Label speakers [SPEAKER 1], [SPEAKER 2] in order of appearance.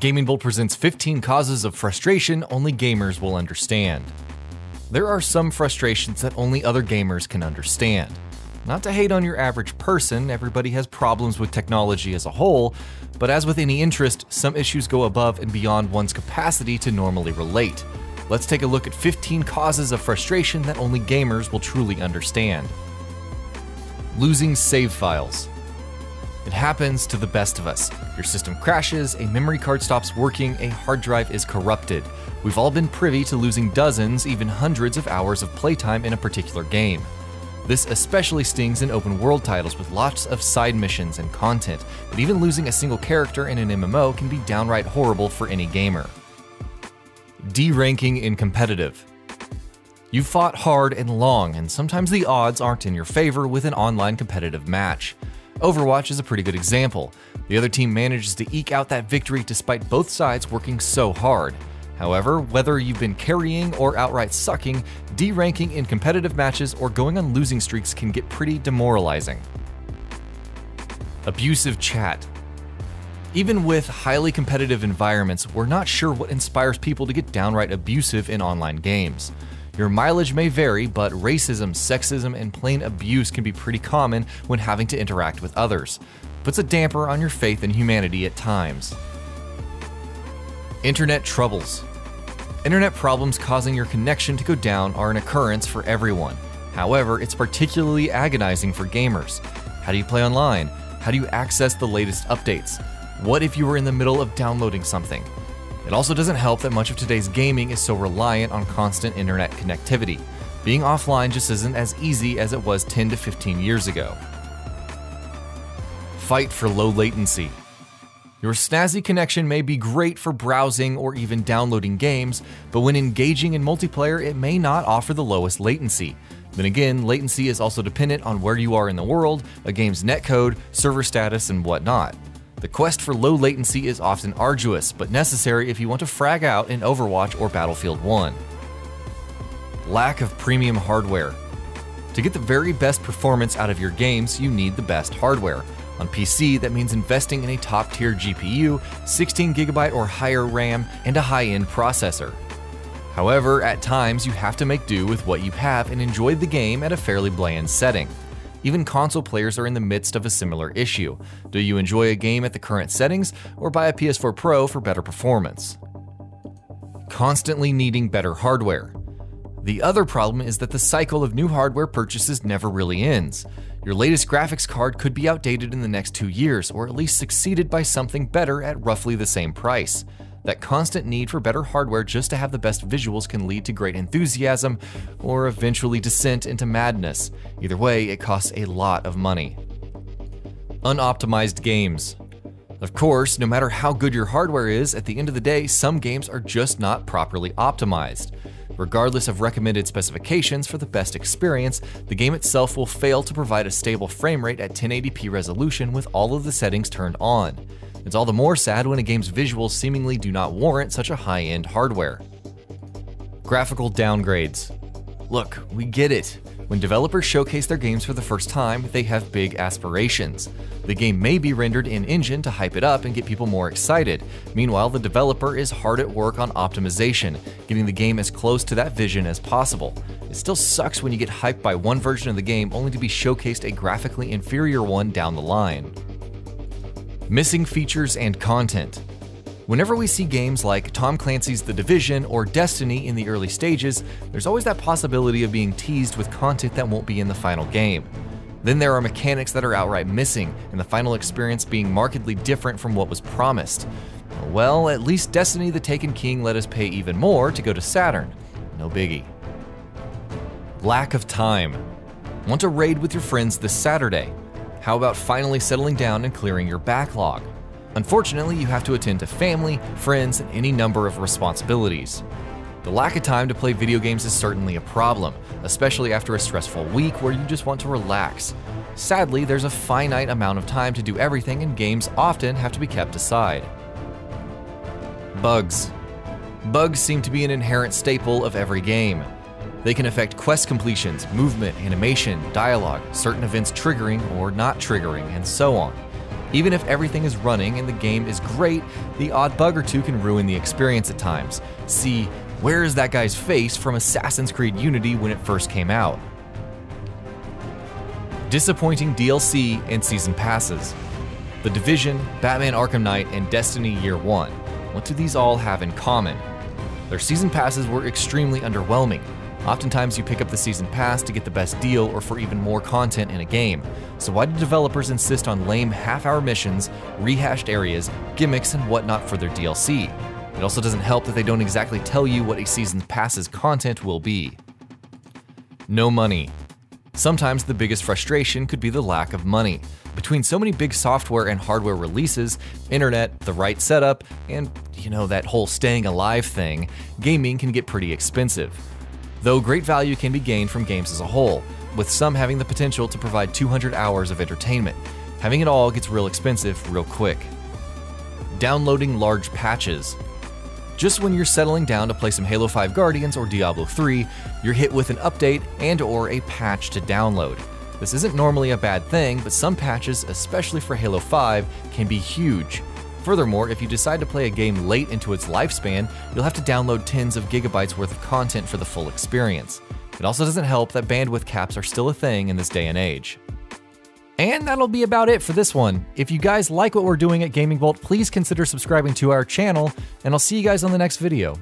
[SPEAKER 1] GamingBolt presents 15 causes of frustration only gamers will understand. There are some frustrations that only other gamers can understand. Not to hate on your average person, everybody has problems with technology as a whole, but as with any interest, some issues go above and beyond one's capacity to normally relate. Let's take a look at 15 causes of frustration that only gamers will truly understand. Losing save files. It happens to the best of us. Your system crashes, a memory card stops working, a hard drive is corrupted. We've all been privy to losing dozens, even hundreds of hours of playtime in a particular game. This especially stings in open world titles with lots of side missions and content, but even losing a single character in an MMO can be downright horrible for any gamer. D-ranking in competitive. You've fought hard and long, and sometimes the odds aren't in your favor with an online competitive match. Overwatch is a pretty good example. The other team manages to eke out that victory despite both sides working so hard. However, whether you've been carrying or outright sucking, D-ranking in competitive matches or going on losing streaks can get pretty demoralizing. Abusive chat. Even with highly competitive environments, we're not sure what inspires people to get downright abusive in online games. Your mileage may vary, but racism, sexism, and plain abuse can be pretty common when having to interact with others. Puts a damper on your faith in humanity at times. Internet troubles. Internet problems causing your connection to go down are an occurrence for everyone. However, it's particularly agonizing for gamers. How do you play online? How do you access the latest updates? What if you were in the middle of downloading something? It also doesn't help that much of today's gaming is so reliant on constant internet connectivity. Being offline just isn't as easy as it was 10 to 15 years ago. Fight for low latency. Your snazzy connection may be great for browsing or even downloading games, but when engaging in multiplayer, it may not offer the lowest latency. Then again, latency is also dependent on where you are in the world, a game's netcode, server status, and whatnot. The quest for low latency is often arduous, but necessary if you want to frag out in Overwatch or Battlefield 1. Lack of premium hardware. To get the very best performance out of your games, you need the best hardware. On PC, that means investing in a top-tier GPU, 16GB or higher RAM, and a high-end processor. However, at times you have to make do with what you have and enjoy the game at a fairly bland setting. Even console players are in the midst of a similar issue. Do you enjoy a game at the current settings, or buy a PS4 Pro for better performance? Constantly needing better hardware. The other problem is that the cycle of new hardware purchases never really ends. Your latest graphics card could be outdated in the next 2 years, or at least succeeded by something better at roughly the same price. That constant need for better hardware just to have the best visuals can lead to great enthusiasm, or eventually descent into madness. Either way, it costs a lot of money. Unoptimized games. Of course, no matter how good your hardware is, at the end of the day, some games are just not properly optimized. Regardless of recommended specifications for the best experience, the game itself will fail to provide a stable frame rate at 1080p resolution with all of the settings turned on. It's all the more sad when a game's visuals seemingly do not warrant such a high-end hardware. Graphical downgrades. Look, we get it. When developers showcase their games for the first time, they have big aspirations. The game may be rendered in-engine to hype it up and get people more excited. Meanwhile, the developer is hard at work on optimization, getting the game as close to that vision as possible. It still sucks when you get hyped by one version of the game only to be showcased a graphically inferior one down the line. Missing features and content. Whenever we see games like Tom Clancy's The Division or Destiny in the early stages, there's always that possibility of being teased with content that won't be in the final game. Then there are mechanics that are outright missing, and the final experience being markedly different from what was promised. Well, at least Destiny the Taken King let us pay even more to go to Saturn. No biggie. Lack of time. Want to raid with your friends this Saturday? How about finally settling down and clearing your backlog? Unfortunately, you have to attend to family, friends, and any number of responsibilities. The lack of time to play video games is certainly a problem, especially after a stressful week where you just want to relax. Sadly, there's a finite amount of time to do everything, and games often have to be kept aside. Bugs. Bugs seem to be an inherent staple of every game. They can affect quest completions, movement, animation, dialogue, certain events triggering or not triggering, and so on. Even if everything is running and the game is great, the odd bug or two can ruin the experience at times. See, where is that guy's face from Assassin's Creed Unity when it first came out? Disappointing DLC and season passes. The Division, Batman Arkham Knight, and Destiny Year 1. What do these all have in common? Their season passes were extremely underwhelming. Oftentimes you pick up the season pass to get the best deal or for even more content in a game. So why do developers insist on lame half-hour missions, rehashed areas, gimmicks, and whatnot for their DLC? It also doesn't help that they don't exactly tell you what a season pass's content will be. No money. Sometimes the biggest frustration could be the lack of money. Between so many big software and hardware releases, internet, the right setup, and that whole staying alive thing, gaming can get pretty expensive. Though great value can be gained from games as a whole, with some having the potential to provide 200 hours of entertainment. Having it all gets real expensive real quick. Downloading large patches. Just when you're settling down to play some Halo 5 Guardians or Diablo 3, you're hit with an update and/or a patch to download. This isn't normally a bad thing, but some patches, especially for Halo 5, can be huge. Furthermore, if you decide to play a game late into its lifespan, you'll have to download tens of gigabytes worth of content for the full experience. It also doesn't help that bandwidth caps are still a thing in this day and age. And that'll be about it for this one. If you guys like what we're doing at GamingBolt, please consider subscribing to our channel, and I'll see you guys on the next video.